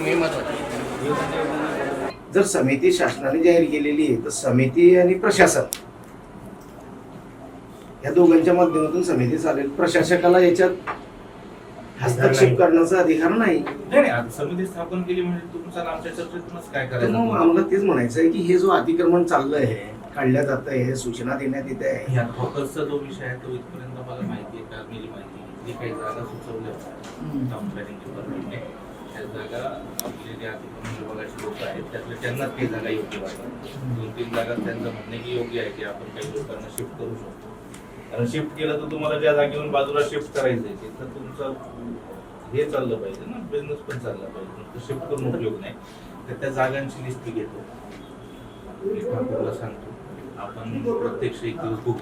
हे महत्त्वाचं. जर समिती शासनाने जाहीर केलेली आहे तर समिती आणि प्रशासन या दोघांच्या माध्यमातून समिती चालेल. प्रशासकाला याच्यात हस्तक्षेप करण्याचा अधिकार नाही. नाही समिती स्थापन केली म्हणजे तुमचा आमच्या चर्चेतूनच काय करायचं. मग आम्हाला तेच म्हणायचं आहे की हे जो अतिक्रमण चाललंय आहे, काढल्या जात आहे, सूचना देण्यात येत आहे. ह्या फोकसचा जो विषय आहे तो इथपर्यंत मला माहिती आहे का मिली माहिती जी काही जागा सुचवल्या टाउन प्लॅनिंग डिपार्टमेंटने त्या जागा आपले जे अतिक्रमण विभागाचे लोक आहेत त्यातल्या त्यांनाच काही जागा योग्य वाटतात. 2-3 जागा त्यांचं म्हणणे की योग्य आहे की आपण काही लोकांना शिफ्ट करू शकतो. कारण शिफ्ट केलं तर तुम्हाला ज्या जागेवरून बाजूला शिफ्ट करायचं आहे तर तुमचं हे चाललं पाहिजे ना, बिझनेस पण चालला पाहिजे. तर शिफ्ट करून उपयोग नाही. तर त्या जागांची लिस्ट घेतो, ठाकूरला सांगतो, आपण प्रत्यक्ष एक दिवस बघू.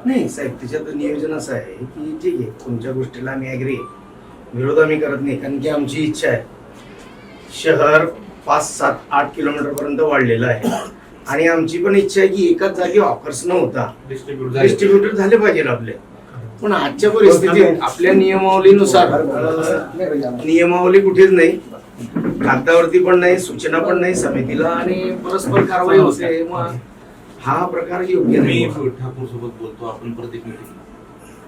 नाही साहेब, त्याच्यात नियोजन असं आहे की ठीक आहे, तुमच्या गोष्टीला आम्ही ॲग्री, विरोध आम्ही करत नाही. कारण की आमची इच्छा आहे, शहर 5-7-8 किलोमीटर पर्यंत वाढलेलं आहे आणि आमची पण इच्छा आहे की एकाच जागी ऑफर्स न होता डिस्ट्रीब्युटर झाले पाहिजे आपले. पण आजच्या परिस्थितीत आपल्या नियमावलीनुसार नियमावली कुठेच नाही, कागदावरती पण नाही, सूचना पण नाही समितीला, आणि परस्पर कारवाई होते. मग हा प्रकार योग्य नाही. मी ठाकूर सोबत बोलतो, आपण प्रत्येक मीटिंग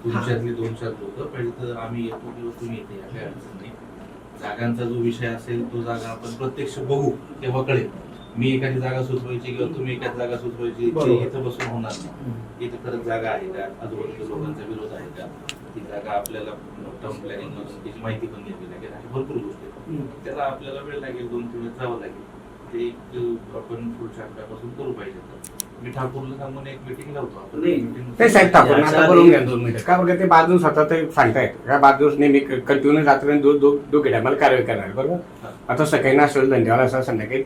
तुमच्यातली 2-4 लोक पहिले तर आम्ही येतो किंवा तुम्ही येते, काही अडचण नाही. जागांचा जो विषय असेल तो जागा आपण प्रत्यक्ष बघू, तेव्हा कळेल. मी एखादी जागा सुचवायची किंवा तुम्ही एखादी जागा सुचवायची इथं बसून होणार नाही. इथं खरंच जागा आहे का, आजूबाजूच्या लोकांचा विरोध आहे का, ती जागा आपल्याला टाउन प्लॅनिंग मधून त्याची माहिती पण घ्यावी लागेल. अशा भरपूर गोष्टी त्याला आपल्याला वेळ लागेल, 2-3 वेळ जावं लागेल. ते आपण पुढच्या आठवड्यापासून करू पाहिजे. मी ठाकूरला सांगून एक मीटिंग लावतो. ते साहेब ठाकूर आता बोलून घ्या 2 मिनिटं. का बघा ते बाजून स्वतः ते सांगतायत का बाजूस नेहमी कंटिन्यू रात्री दोघे टायमाला कारवाई करणार, बरोबर. आता सकाळी नाश्ता धंद्यावाला असं संध्याकाळी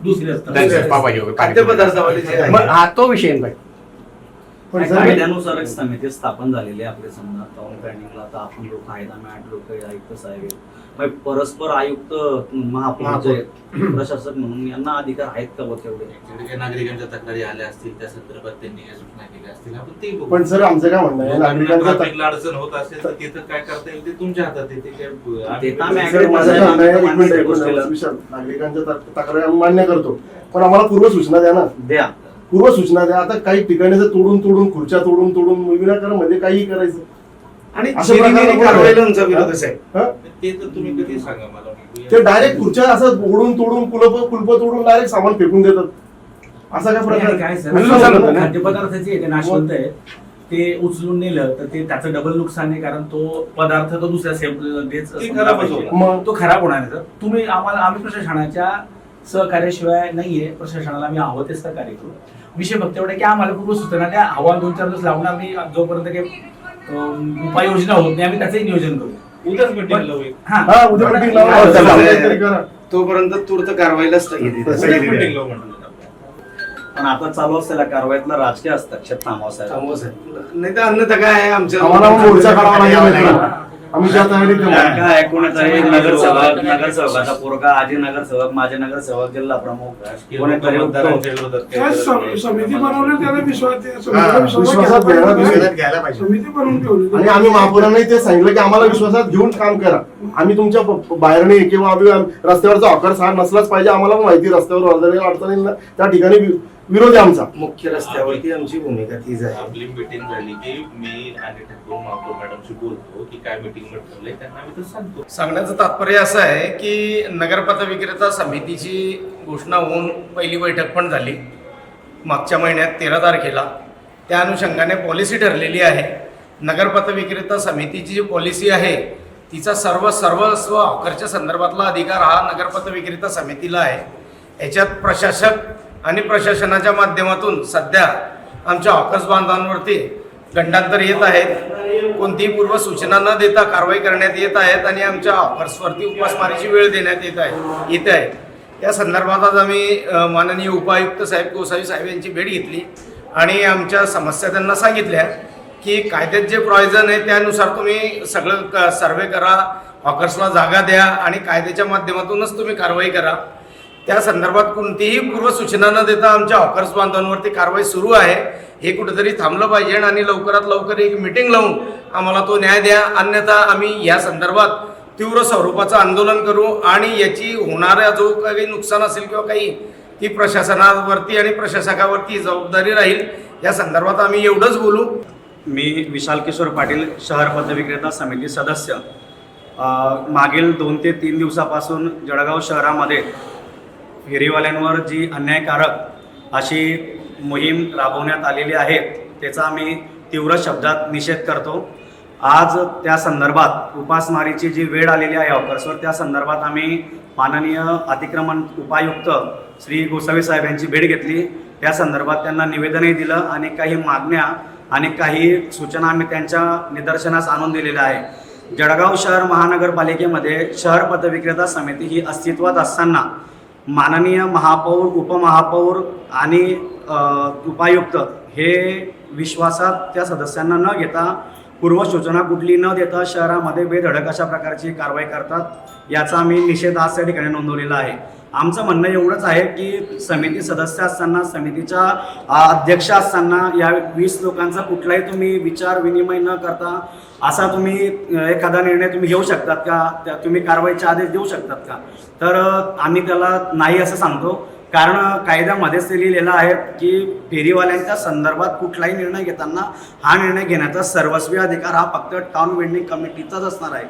पावभाजी वगैरे, हा तो विषय नाही. कायद्यानुसार समिती स्थापन झालेली आहे आपल्या समजा टाउन प्लॅनिंगला. आता आपण लोक आहेत, आम्ही 8 लोक, आयुक्त साहेब, परस्पर आयुक्त, महापौर, प्रशासक म्हणून यांना अधिकार आहेत का बघ तेवढे? काही नागरिकांच्या तक्रारी आल्या असतील त्या संदर्भात त्यांनी काही सूचना केल्या असतील, आपण ते बघू. पण सर आमचं काय म्हणणं आहे, नागरिकांना अडचण होत असेल तर तिथं काय करता येईल ते तुमच्या हातात आहे. नागरिकांच्या तक्रारी आम्ही मान्य करतो, पण आम्हाला पूर्वसूचना द्या ना. द्या, पूर्वसूचना द्या. आता काही ठिकाणी जर तोडून खुर्च्या तोडून विनाकारण म्हणजे काही करायचं आणि कारवाईला आमचा विरोध आहे. ते तर तुम्ही कधी सांगा मला. ते डायरेक्ट खुर्च्या असं तोडून कुलप तोडून डायरेक्ट सामान फेकून देतात. असा काय प्रकार? खाद्यपदार्थाचे नाशवंत आहे, ते उचलून नेलं तर ते त्याचं डबल नुकसान आहे. कारण तो पदार्थ तो दुसऱ्या तो खराब होणार आहे. तर तुम्ही आम्ही प्रशासनाच्या सहकार्याशिवाय नाहीये, प्रशासनाला आम्ही हवं तेच सहकार्य करू. विषय फक्त एवढा की आम्हाला पूर्व सूचना द्या. हवा 2-4 दिवस लावणार नाही, जोपर्यंत काही उपाययोजना होत नाही आम्ही त्याचंही नियोजन करू. तोपर्यंत तूर्त कारवाईला पण आता चालू असलेल्या कारवाईतला राजकीय हस्तक्षेप थांबवा. नाही तर अन्यथा काय आहे, आमच्या आम्ही ज्या तयारीत काय कोणाचाही नगरसेवकाचा पोरगा, आजी नगरसेवक, माझे नगरसेवक, जिल्हा प्रमुख, कोणीतरी समिती बनवली त्याला विश्वासात घ्यायला पाहिजे. आणि आम्ही महापौरांनाही ते सांगितलं की आम्हाला विश्वासात घेऊन काम करा. आम्ही तुमच्या बाहेरने किंवा आम्ही रस्त्यावरचा ऑफर्स हा नसलाच पाहिजे. आम्हाला पण माहिती रस्त्यावर अडचणी त्या ठिकाणी विरोध आहे आमचा. मुख्य रस्त्यावरती आमची भूमिका तीच आहे. आपली मीटिंग झाली की मी आणि ठाकूर महापौर मॅडमशी बोलतो की काय मीटिंग ठरलंय, त्यांना आम्ही तर सांगतो. सांगण्याचं तात्पर्य असं आहे की नगरपथ विक्रेता समितीची घोषणा होऊन पहिली बैठक पण झाली मागच्या महिन्यात 13 तारखेला. त्या अनुषंगाने पॉलिसी ठरलेली आहे. नगरपथ विक्रेता समितीची जी पॉलिसी आहे तिचा सर्वस्व हॉकरच्या संदर्भातला अधिकार हा नगरपथ विक्रेता समितीला आहे. याच्यात प्रशासक आणि प्रशासनाच्या माध्यमातून सध्या आमच्या हॉकर्स बांधवांवरती गंडांतर येत आहेत. कोणतीही पूर्व सूचना न देता कारवाई करण्यात येत आहेत आणि आमच्या हॉकर्सवरती उपासमारीची वेळ देण्यात येत आहे. या संदर्भात आज आम्ही माननीय उपायुक्त साहेब गोसावी साहेब यांची भेट घेतली आणि आमच्या समस्या त्यांना सांगितल्या की कायद्यात जे प्रॉव्हिजन आहे त्यानुसार तुम्ही सगळं सर्वे करा, हॉकर्सला जागा द्या आणि कायद्याच्या माध्यमातूनच तुम्ही कारवाई करा. त्या संदर्भात कोणतीही पूर्वसूचना न देता आमच्या हॉकर्स बांधवांवरती कारवाई सुरू आहे. हे कुठेतरी थांबलं पाहिजे आणि लवकरात लवकर एक मीटिंग लावून आम्हाला तो न्याय द्या. अन्यथा आम्ही या संदर्भात तीव्र स्वरूपाचं आंदोलन करू आणि याची होणारा जो काही नुकसान असेल किंवा काही ती प्रशासनावरती आणि प्रशासकावरती जबाबदारी राहील. या संदर्भात आम्ही एवढंच बोलू. मी विशाल किशोर पाटील, शहर पथविक्रेता समिती सदस्य. मागील 2 ते 3 दिवसापासून जळगाव शहरामध्ये फेरीवाल्यांवर जी अन्यायकारक अशी मोहीम राबवण्यात आलेली आहे त्याचा आम्ही तीव्र शब्दात निषेध करतो. आज त्या संदर्भात उपासमारीची जी वेळ आलेली आहे हॉकर्सवर, त्या संदर्भात आम्ही माननीय अतिक्रमण उपायुक्त श्री गोसावी साहेब यांची भेट घेतली. त्या संदर्भात त्यांना निवेदनही दिलं आणि काही मागण्या आणि काही सूचना आम्ही त्यांच्या निदर्शनास आणून दिलेल्या आहे. जळगाव शहर महानगरपालिकेमध्ये शहर पथविक्रेता समिती ही अस्तित्वात असताना माननीय महापौर, उपमहापौर आणि उपायुक्त हे विश्वासात त्या सदस्यांना न घेता, पूर्वसूचना कुठली न देता शहरामध्ये बेधडक अशा प्रकारची कारवाई करतात. याचा आम्ही निषेध आज त्या ठिकाणी नोंदवलेला आहे. आमचं म्हणणं एवढंच आहे की समिती सदस्य असताना, समितीच्या अध्यक्ष असताना या 20 लोकांचा कुठलाही तुम्ही विचार विनिमय न करता असा तुम्ही एखादा निर्णय तुम्ही घेऊ शकतात का? तुम्ही कारवाईचे आदेश देऊ शकतात का? तर आम्ही त्याला नाही असं सांगतो. कारण कायद्यामध्येच ते लिहिलेलं आहे की फेरीवाल्यांच्या संदर्भात कुठलाही निर्णय घेताना हा निर्णय घेण्याचा सर्वस्वी अधिकार हा फक्त टाउन वेंडिंग कमिटीचाच असणार आहे.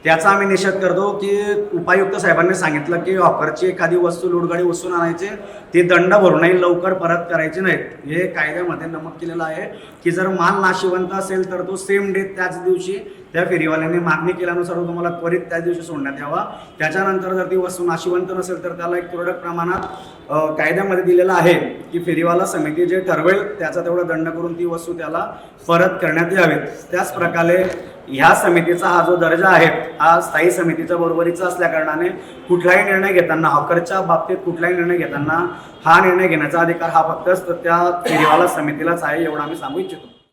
त्याचा आम्ही निषेध करतो की उपायुक्त साहेबांनी सांगितलं की हॉकरची एखादी वस्तू लुडगाडी उचलून आणायचे, ती दंड भरूनही लवकर परत करायची नाहीत. हे कायद्यामध्ये नमूद केलेलं आहे की जर माल नाशिवंत असेल तर तो सेम डे त्याच दिवशी त्या फेरीवाल्यांनी मागणी केल्यानुसार तुम्हाला त्वरित त्याच दिवशी सोडण्यात यावा. त्याच्यानंतर जर ती वस्तू नाशिवंत नसेल तर त्याला एक तुरळक प्रमाणात कायद्यामध्ये दिलेलं आहे की फेरीवाला समिती जे ठरवेल त्याचा तेवढा दंड करून ती वस्तू त्याला परत करण्यात यावी. त्याच प्रकारे ह्या समितीचा हा जो दर्जा आहे हा स्थायी समितीच्या बरोबरीचा असल्या कारणाने कुठलाही निर्णय घेताना, हॉकरच्या बाबतीत कुठलाही निर्णय घेताना हा निर्णय घेण्याचा अधिकार हा फक्त त्या फेरीवाला समितीलाच आहे, एवढं आम्ही सांगू इच्छितो.